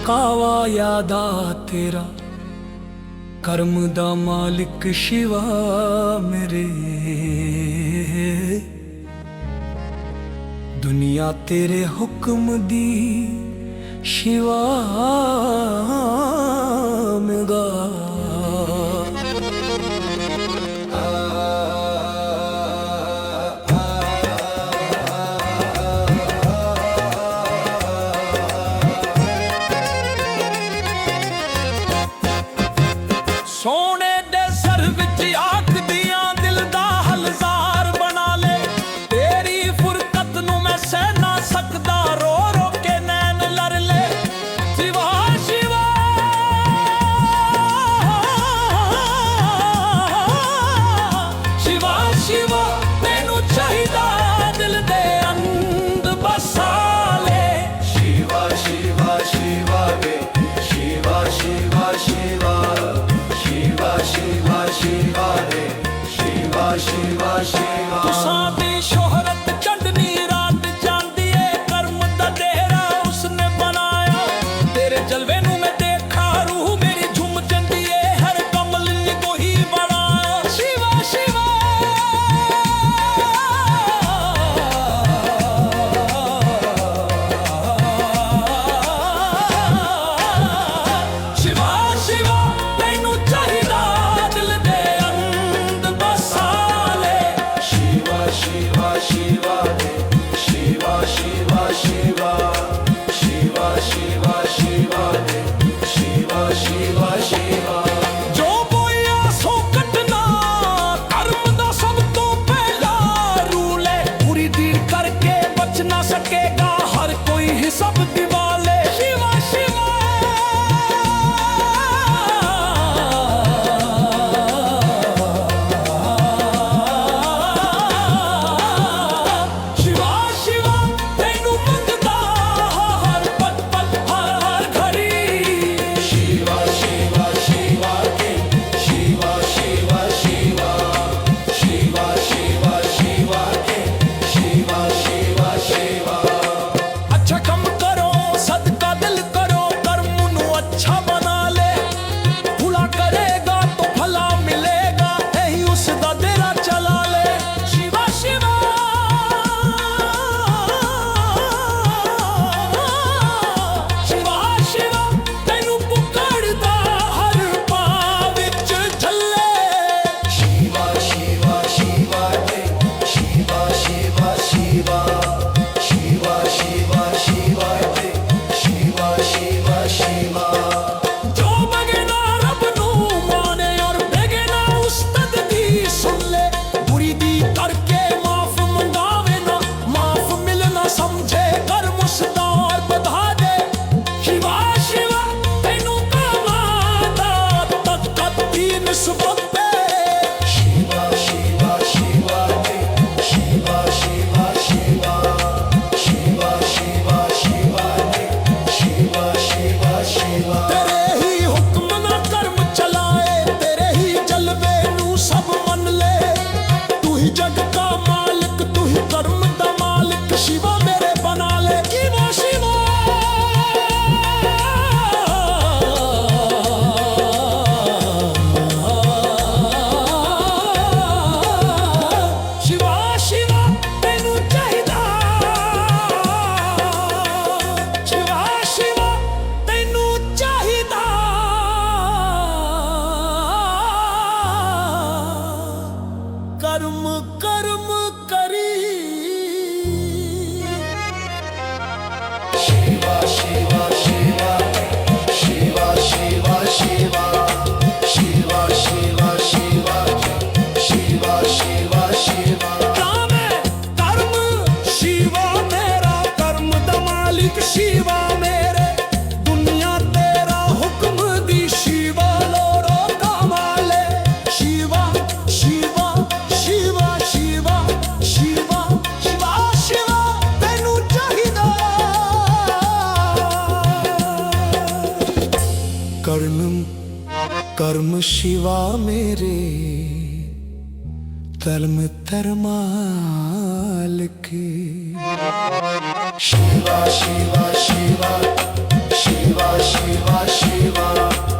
कावा यादा तेरा कर्म दा मालिक शिवा मेरे। दुनिया तेरे हुक्म दी शिवा में गा। सोने दे सर विच आख दियां दिल दा हलजार बना ले। तेरी फुरकत नू मैं सह ना सकदा, रो रो के नैन लर ले। शिवा शिवा शिवा शिवा मैनू चाहिदा दिल दे अंद बसा ले। शिवा शिवा शिवा वे शिवा शिवा शिवा शिवा शिवा शिवा रे शिवा शिवा शिवा। तुसां दी शोहरत चंदनी रात जांदी है, कर्म दा डेरा उसने बनाया। तेरे जलवे नू मैं देखा रूह मेरी झुम जंदी है, हर कमल को ही बनाया। शिवा शिवा शिवा शिवा तैनू चाहिदा दिल दे अंद बसा ले। शिवा शिवा शिवा रे शिवा शिवा शिवा शिवा शिवा शिवा रे शिवा शिवा शिवा। जो बोया सो कटना कर्म दा सब तो पहला रूल है। पूरी दीर करके बच ना सकेगा हर कोई हिसाब दिवाले। शिवा शिवा शिवा शिवा तैनू मंगदा हर पल पल हर घड़ी। शिवा शिवा शिवा के शिवा शिवा शिवा शिवा शिवा शिवा के शिवा शिवा शिवा। अच्छा कम करो सदका दिल करो, कर्म नू अच्छा बना ले। भुला करेगा तो भला मिलेगा, यही उसदा डेरा चला ले। शिवा शिवा शिवा शिवा तैनू पुकारदा हर पाँव विच झल्ले। शिवा शिवा शिवा रे शिवा शिवा शिवा शिवा शिवा शिवा रे शिवा शिवा शिवा। जो बगना रब नू माने और बेगना उस्ताद दी सुन ले। बुरी दी करके माफ मंगावे ना, माफ मिलना समझे कर मुस्तार बधा दे। शिवा शिवा तैनू कामादा तक दीन सुबत पे। शिवा शिवा शिवा रे शिवा शिवा शिवा शिवा शिवा शिवा रे शिवा शिवा शिवा। तेरे ही हुक्म ना कर्म चलाए, तेरे ही जलवे नू सब मन ले। तू ही जग का मालिक, तू ही कर्म दा मालिक, शिवा मेरे बना ले। शिवा शिवा शिवा शिवा तैनू चाहिदा। शिवा शिवा तैनू चाहिदा कर्म कर्म करी। शिवा शिवा शिवा शिवा शिवा शिवा शिवा शिवा शिवा शिवा शिवा शिवा। काम है कर्म शिवा मेरा, कर्म दा मालिक शिवा मेरे। दुनिया तेरा हुक्म दी शिवा लोड़ो कमाले। शिवा शिवा शिवा शिवा शिवा शिवा शिवा तैनू चाहिदा कर्म कर्म शिवा मेरे। कर्म तरमाल के। Shiva Shiva Shiva Shiva, Shiva, Shiva.